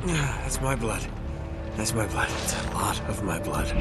That's my blood. That's my blood. It's a lot of my blood.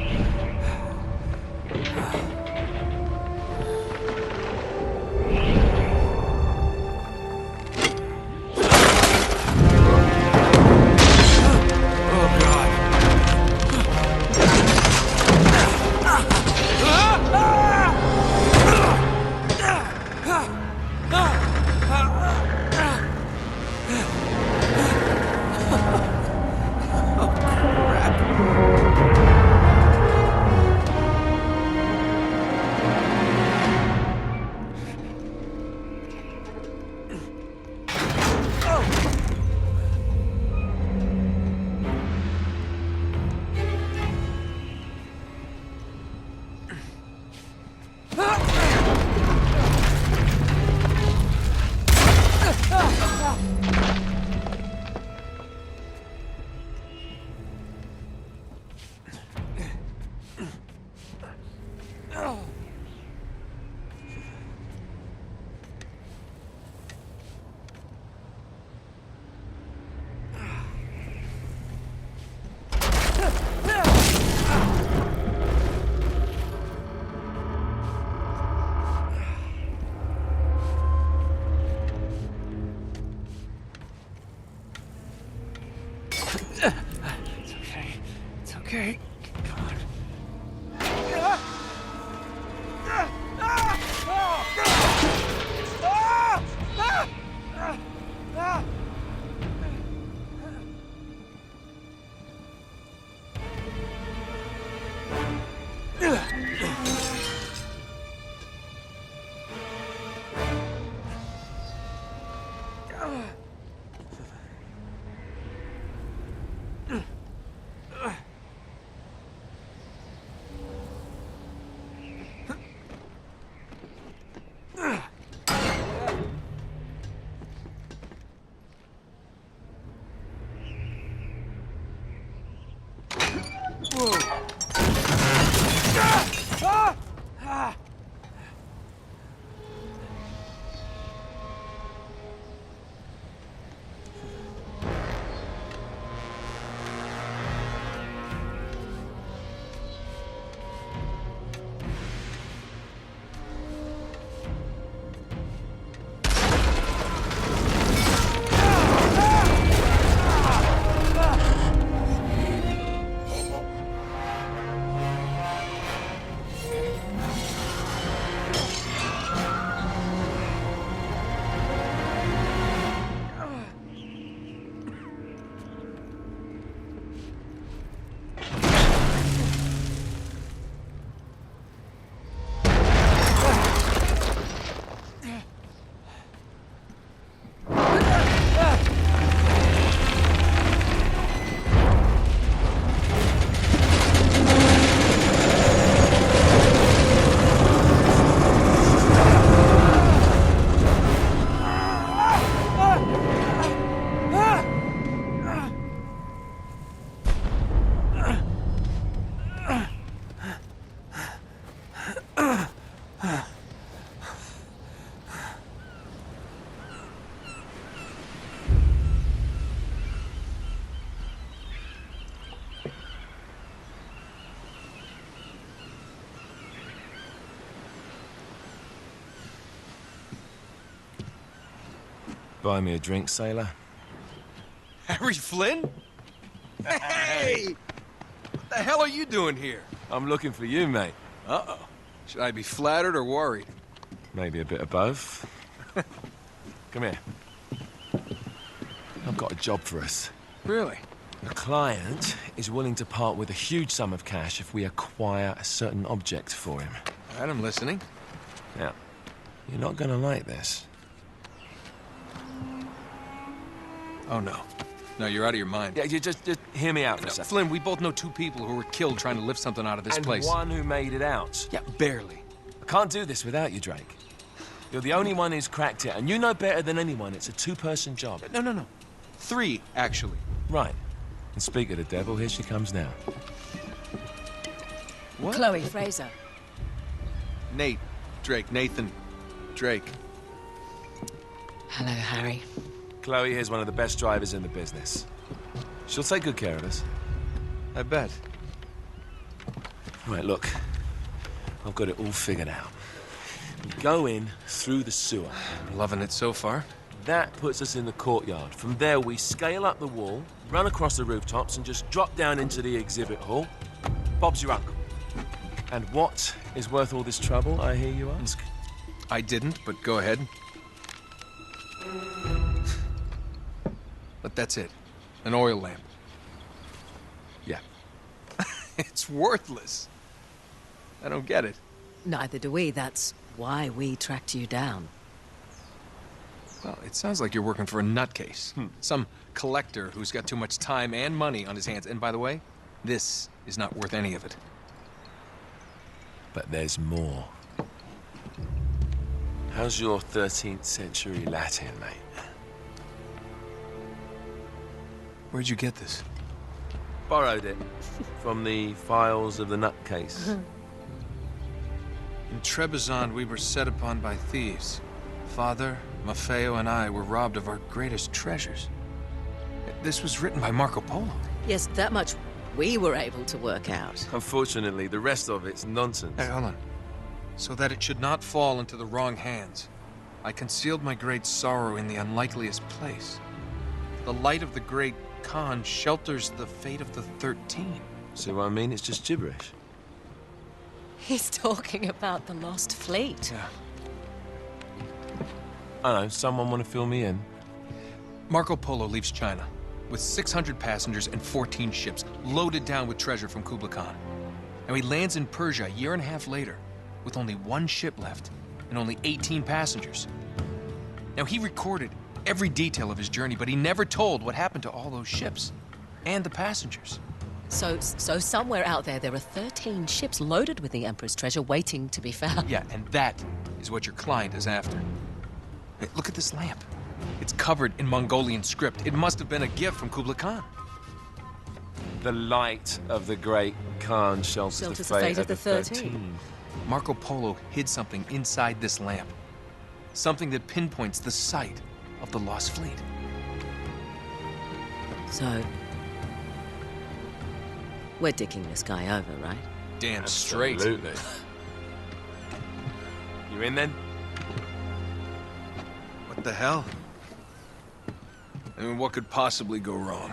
Okay. Come on. Buy me a drink, sailor? Harry Flynn? Hey! What the hell are you doing here? I'm looking for you, mate. Uh-oh. Should I be flattered or worried? Maybe a bit of both. Come here. I've got a job for us. Really? The client is willing to part with a huge sum of cash if we acquire a certain object for him. All right, I'm listening. Now, you're not gonna like this. Oh, no. No, you're out of your mind. Yeah, you just hear me out for a No, second. Flynn, we both know two people who were killed trying to lift something out of this place. And one who made it out. Yeah, barely. I can't do this without you, Drake. You're the only one who's cracked it, and you know better than anyone it's a two-person job. No. Three, actually. Right. And speak of the devil, here she comes now. What? Chloe Fraser. Nate. Drake. Nathan. Drake. Hello, Harry. Chloe here's one of the best drivers in the business. She'll take good care of us. I bet. Right, look. I've got it all figured out. We go in through the sewer. I'm loving it so far. That puts us in the courtyard. From there, we scale up the wall, run across the rooftops, and just drop down into the exhibit hall. Bob's your uncle. And what is worth all this trouble, I hear you ask? I didn't, but go ahead. But that's it. An oil lamp. Yeah. It's worthless. I don't get it. Neither do we. That's why we tracked you down. Well, it sounds like you're working for a nutcase. Some collector who's got too much time and money on his hands. And by the way, this is not worth any of it. But there's more. How's your 13th century Latin, mate? Where'd you get this? Borrowed it from the files of the nutcase. In Trebizond, we were set upon by thieves. Father, Maffeo, and I were robbed of our greatest treasures. This was written by Marco Polo. Yes, that much we were able to work out. Unfortunately, the rest of it's nonsense. Hey, hold on. So that it should not fall into the wrong hands, I concealed my great sorrow in the unlikeliest place. The light of the great Khan shelters the fate of the 13. See what I mean? It's just gibberish. He's talking about the lost fleet. Yeah. I don't know, someone want to fill me in? Marco Polo leaves China with 600 passengers and 14 ships loaded down with treasure from Kublai Khan. And he lands in Persia a year and a half later with only one ship left and only 18 passengers. Now, he recorded every detail of his journey, but he never told what happened to all those ships and the passengers. So somewhere out there are 13 ships loaded with the Emperor's treasure waiting to be found. Yeah, and that is what your client is after. Hey, look at this lamp. It's covered in Mongolian script. It must have been a gift from Kublai Khan. The light of the great Khan shelters the fate of the 13. Marco Polo hid something inside this lamp. Something that pinpoints the site of the lost fleet. So, we're dicking this guy over, right? Damn straight. Absolutely. You in then? What the hell? I mean, what could possibly go wrong?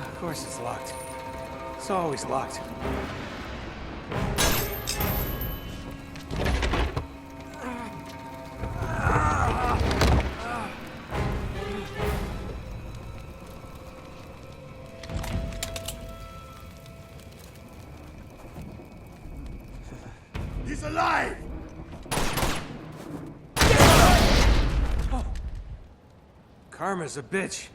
Of course it's locked. It's always locked. He's alive! Oh. Karma's a bitch.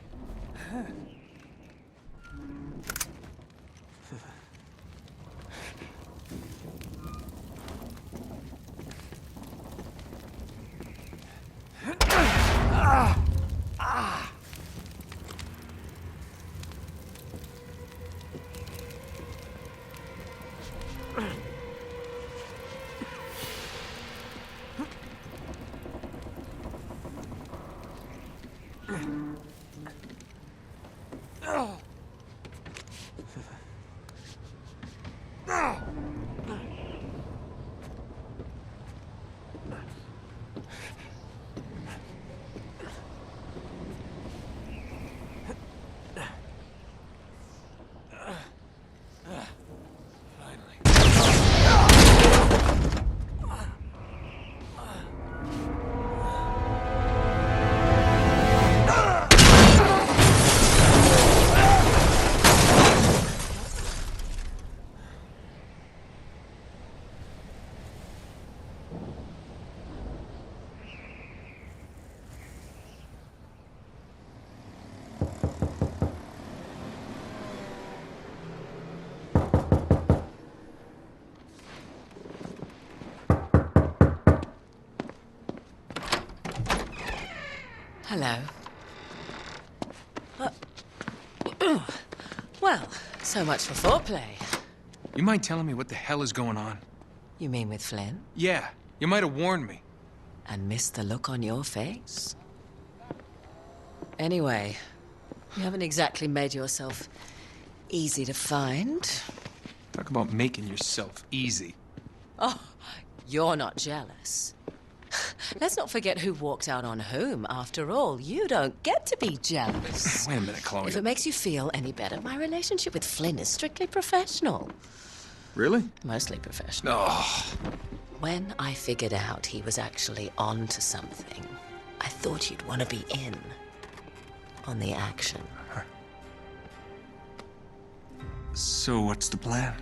Hello. Well, so much for foreplay. You mind telling me what the hell is going on? You mean with Flynn? Yeah, you might have warned me. And missed the look on your face? Anyway, you haven't exactly made yourself easy to find. Talk about making yourself easy. Oh, you're not jealous. Let's not forget who walked out on whom. After all, you don't get to be jealous. Wait a minute, Chloe. If it makes you feel any better, my relationship with Flynn is strictly professional. Really? Mostly professional. Oh. When I figured out he was actually on to something, I thought you'd want to be in on the action. So what's the plan?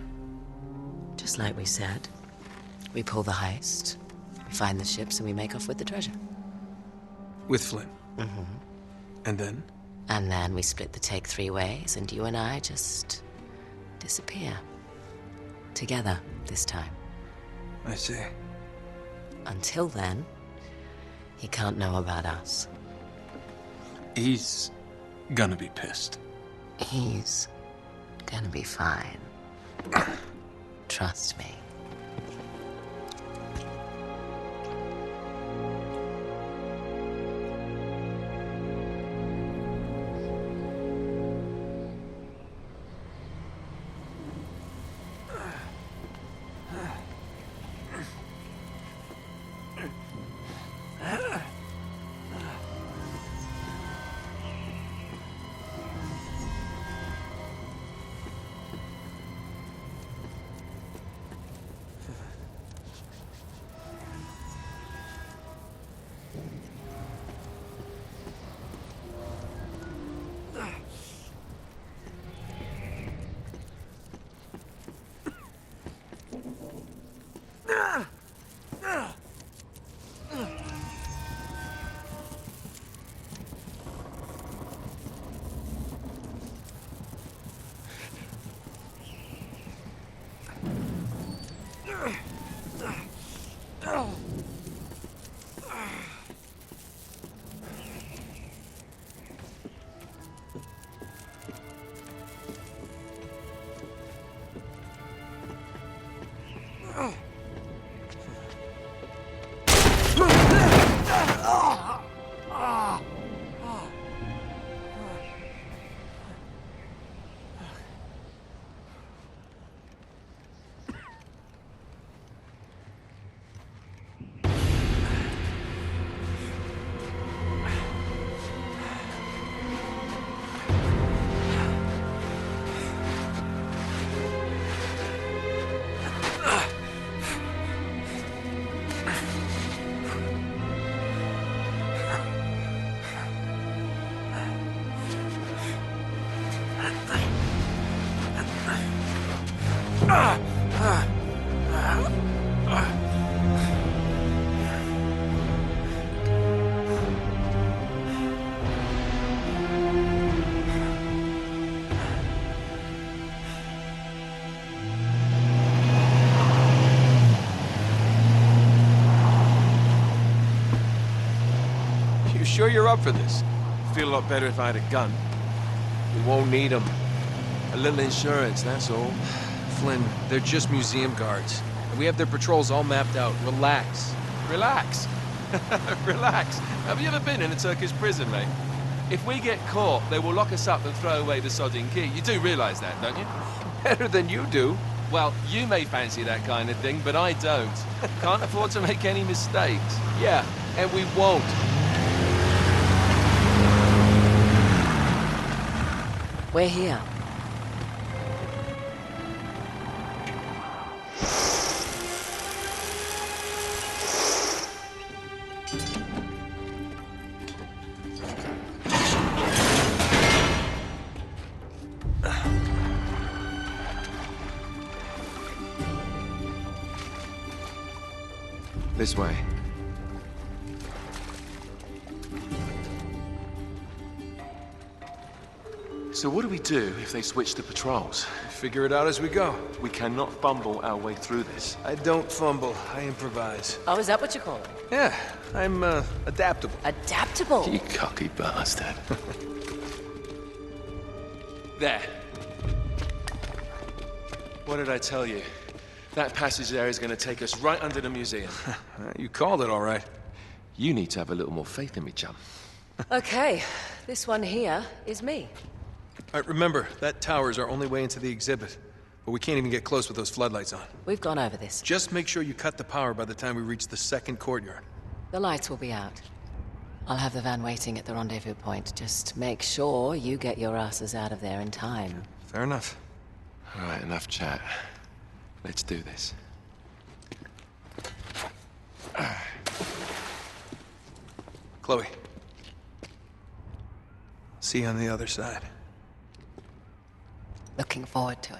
Just like we said, we pull the heist, we find the ships, and we make off with the treasure. With Flynn? Mm-hmm. And then? And then we split the take 3 ways, and you and I just disappear. Together, this time. I see. Until then, he can't know about us. He's gonna be pissed. He's gonna be fine. Trust me. Sure you're up for this? Feel a lot better if I had a gun. We won't need them. A little insurance, that's all. Flynn, they're just museum guards. We have their patrols all mapped out. Relax. Relax. Relax. Have you ever been in a Turkish prison, mate? If we get caught, they will lock us up and throw away the sodding key. You do realize that, don't you? Better than you do. Well, you may fancy that kind of thing, but I don't. Can't afford to make any mistakes. Yeah, and we won't. We're here. This way. So what do we do if they switch to patrols? Figure it out as we go. We cannot fumble our way through this. I don't fumble, I improvise. Oh, is that what you call it? Yeah, I'm, adaptable. Adaptable. You cocky bastard. There. What did I tell you? That passage there is going to take us right under the museum. You called it all right. You need to have a little more faith in me, chum. Okay, this one here is me. All right, remember, that tower is our only way into the exhibit. But we can't even get close with those floodlights on. We've gone over this. Just make sure you cut the power by the time we reach the second courtyard. The lights will be out. I'll have the van waiting at the rendezvous point. Just make sure you get your asses out of there in time. Fair enough. All right, enough chat. Let's do this. Chloe. See you on the other side. Looking forward to it.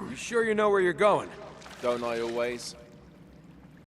You sure you know where you're going? Don't I always?